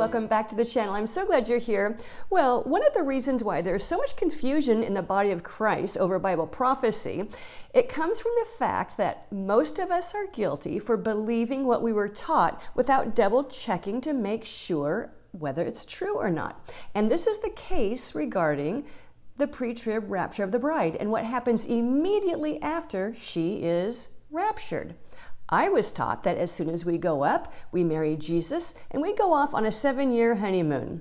welcome back to the channel. I'm so glad you're here. Well, one of the reasons why there's so much confusion in the body of Christ over Bible prophecy, it comes from the fact that most of us are guilty for believing what we were taught without double checking to make sure whether it's true or not. And this is the case regarding the pre-trib rapture of the bride and what happens immediately after she is raptured. I was taught that as soon as we go up, we marry Jesus and we go off on a 7-year honeymoon.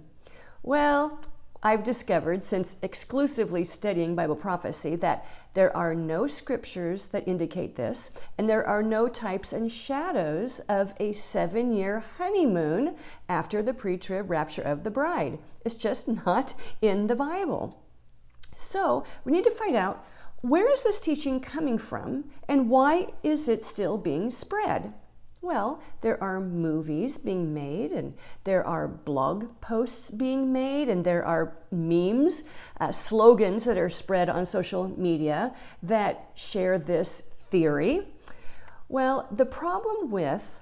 Well, I've discovered since exclusively studying Bible prophecy that there are no scriptures that indicate this, and there are no types and shadows of a 7-year honeymoon after the pre-trib rapture of the bride. It's just not in the Bible. So we need to find out, where is this teaching coming from, and why is it still being spread? Well, there are movies being made, and there are blog posts being made, and there are memes, slogans that are spread on social media that share this theory. Well, the problem with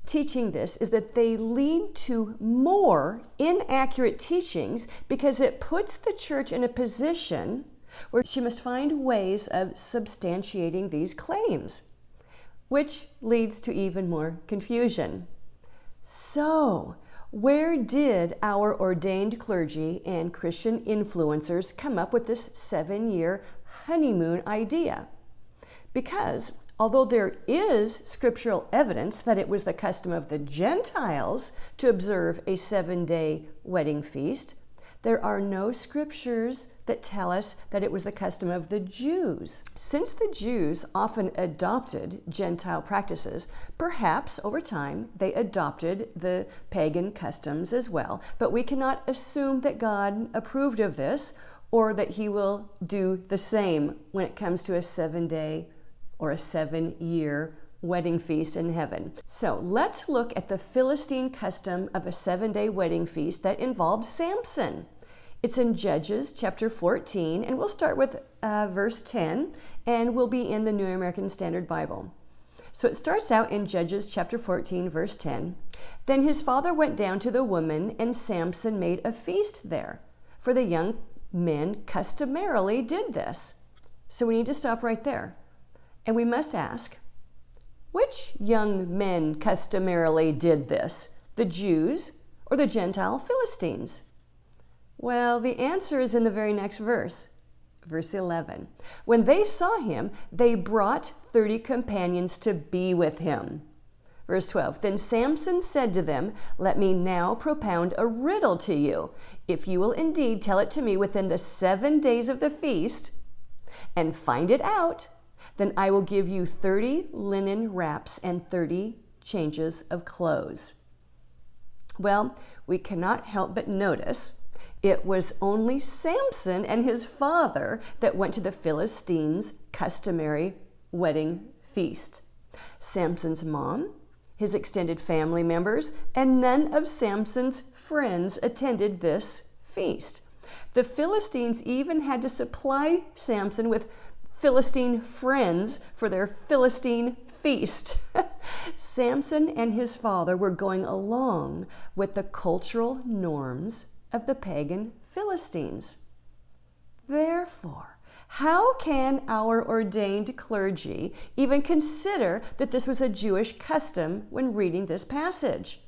teaching this is that they lead to more inaccurate teachings because it puts the church in a position where she must find ways of substantiating these claims, which leads to even more confusion. So, where did our ordained clergy and Christian influencers come up with this 7-year honeymoon idea? Because although there is scriptural evidence that it was the custom of the Gentiles to observe a 7-day wedding feast, there are no scriptures that tell us that it was the custom of the Jews. Since the Jews often adopted Gentile practices, perhaps over time they adopted the pagan customs as well. But we cannot assume that God approved of this or that he will do the same when it comes to a 7-day or a 7-year wedding feast in heaven. So let's look at the Philistine custom of a 7-day wedding feast that involved Samson. It's in Judges chapter 14, and we'll start with verse 10, and we'll be in the New American Standard Bible. So it starts out in Judges chapter 14, verse 10. Then his father went down to the woman, and Samson made a feast there, for the young men customarily did this. So we need to stop right there. And we must ask, which young men customarily did this? The Jews or the Gentile Philistines? Well, the answer is in the very next verse, verse 11. When they saw him, they brought 30 companions to be with him. Verse 12. Then Samson said to them, let me now propound a riddle to you. If you will indeed tell it to me within the 7 days of the feast and find it out, then I will give you 30 linen wraps and 30 changes of clothes. Well, we cannot help but notice it was only Samson and his father that went to the Philistines' customary wedding feast. Samson's mom, his extended family members, and none of Samson's friends attended this feast. The Philistines even had to supply Samson with Philistine friends for their Philistine feast. Samson and his father were going along with the cultural norms of the pagan Philistines. Therefore, how can our ordained clergy even consider that this was a Jewish custom when reading this passage?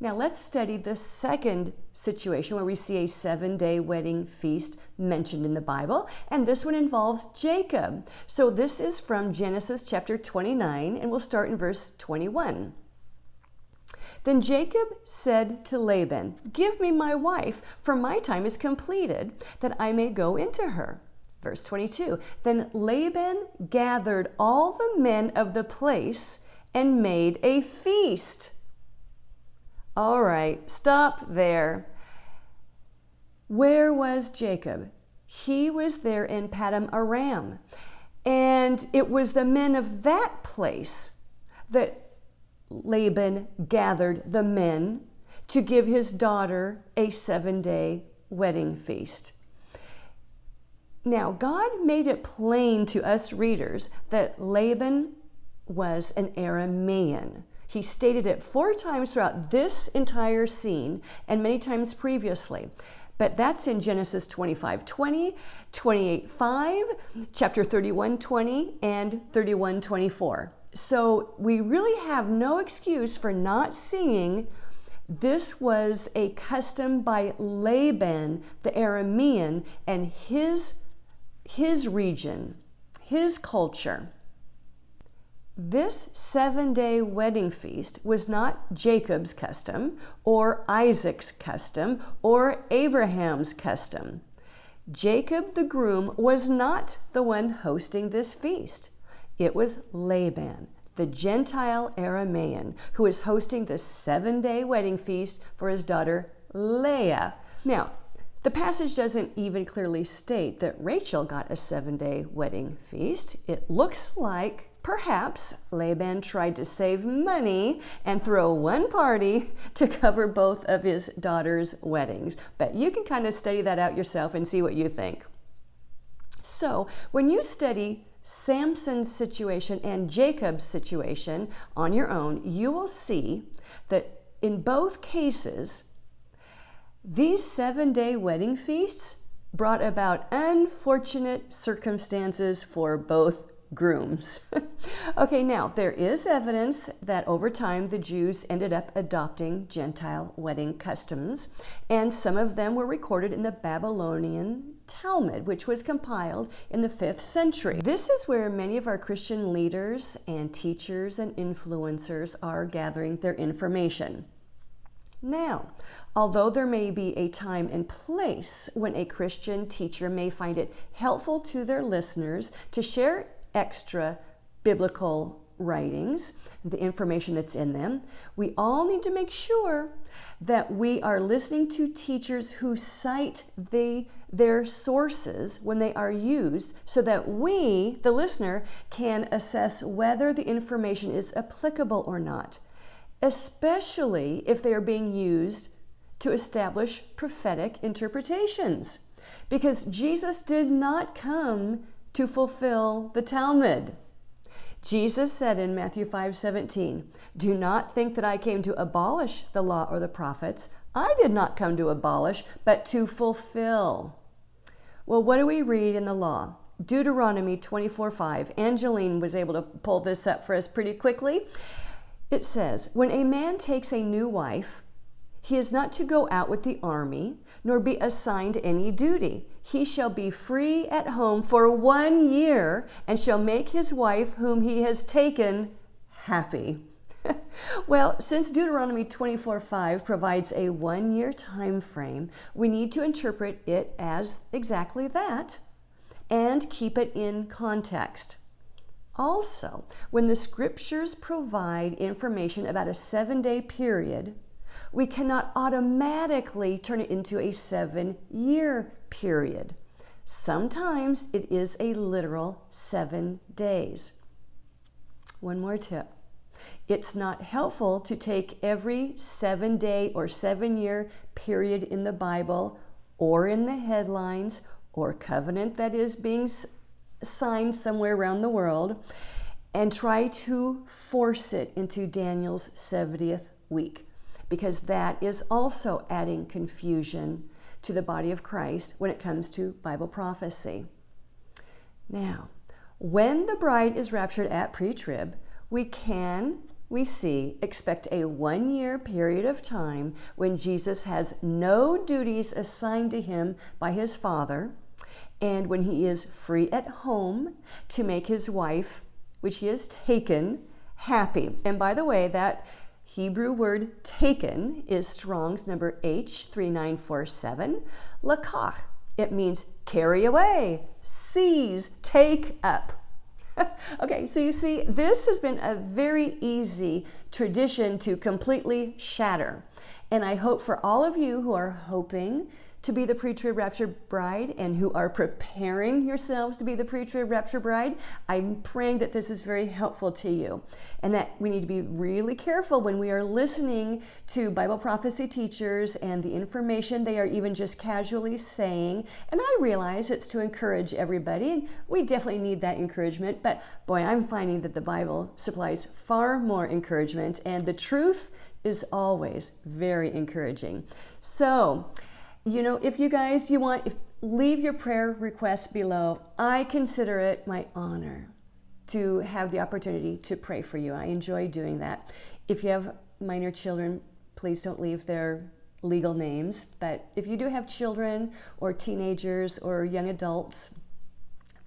Now let's study the second situation where we see a 7-day wedding feast mentioned in the Bible, and this one involves Jacob. So this is from Genesis chapter 29, and we'll start in verse 21. Then Jacob said to Laban, give me my wife, for my time is completed, that I may go into her. Verse 22. Then Laban gathered all the men of the place and made a feast. All right, stop there. Where was Jacob? He was there in Paddan Aram. And it was the men of that place that Laban gathered the men to give his daughter a 7-day wedding feast. Now, God made it plain to us readers that Laban was an Aramean. He stated it 4 times throughout this entire scene and many times previously. But that's in Genesis 25:20, 28:5, chapter 31:20, and 31:24. So we really have no excuse for not seeing this was a custom by Laban, the Aramean, and his region, his culture. This 7-day wedding feast was not Jacob's custom, or Isaac's custom, or Abraham's custom. Jacob the groom was not the one hosting this feast. It was Laban, the Gentile Aramean, who is hosting the 7-day wedding feast for his daughter Leah. Now, the passage doesn't even clearly state that Rachel got a 7-day wedding feast. It looks like perhaps Laban tried to save money and throw one party to cover both of his daughters' weddings. But you can kind of study that out yourself and see what you think. So when you study Samson's situation and Jacob's situation on your own, you will see that in both cases, these 7-day wedding feasts brought about unfortunate circumstances for both grooms. Okay, now there is evidence that over time the Jews ended up adopting Gentile wedding customs, and some of them were recorded in the Babylonian Talmud, which was compiled in the 5th century. This is where many of our Christian leaders and teachers and influencers are gathering their information. Now, although there may be a time and place when a Christian teacher may find it helpful to their listeners to share extra biblical writings, the information that's in them, we all need to make sure that we are listening to teachers who cite their sources when they are used, so that we, the listener, can assess whether the information is applicable or not, especially if they are being used to establish prophetic interpretations. Because Jesus did not come to fulfill the Talmud. Jesus said in Matthew 5:17, "Do not think that I came to abolish the law or the prophets. I did not come to abolish, but to fulfill." Well, what do we read in the law? Deuteronomy 24:5. Angeline was able to pull this up for us pretty quickly. It says, "When a man takes a new wife, he is not to go out with the army, nor be assigned any duty. He shall be free at home for 1 year, and shall make his wife whom he has taken happy." Well, since Deuteronomy 24:5 provides a 1-year time frame, we need to interpret it as exactly that and keep it in context. Also, when the scriptures provide information about a 7-day period, we cannot automatically turn it into a 7-year period. Sometimes it is a literal 7 days. One more tip. It's not helpful to take every 7-day or 7-year period in the Bible or in the headlines or covenant that is being signed somewhere around the world and try to force it into Daniel's 70th week, because that is also adding confusion to the body of Christ when it comes to Bible prophecy. Now, when the bride is raptured at pre-trib, we expect a 1-year period of time when Jesus has no duties assigned to him by his Father, and when he is free at home to make his wife, which he has taken, happy. And by the way, that Hebrew word taken is Strong's number H3947, lakach. It means carry away, seize, take up. Okay, so you see, this has been a very easy tradition to completely shatter. And I hope for all of you who are hoping to be the pre-trib rapture bride and who are preparing yourselves to be the pre-trib rapture bride, I'm praying that this is very helpful to you and that we need to be really careful when we are listening to Bible prophecy teachers and the information they are even just casually saying. And I realize it's to encourage everybody, and we definitely need that encouragement, but boy, I'm finding that the Bible supplies far more encouragement, and the truth is always very encouraging. So, if you guys, leave your prayer requests below. I consider it my honor to have the opportunity to pray for you. I enjoy doing that. If you have minor children, please don't leave their legal names. But if you do have children or teenagers or young adults,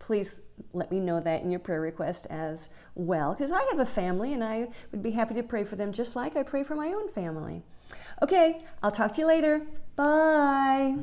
please let me know that in your prayer request as well, because I have a family and I would be happy to pray for them just like I pray for my own family. Okay, I'll talk to you later. Bye.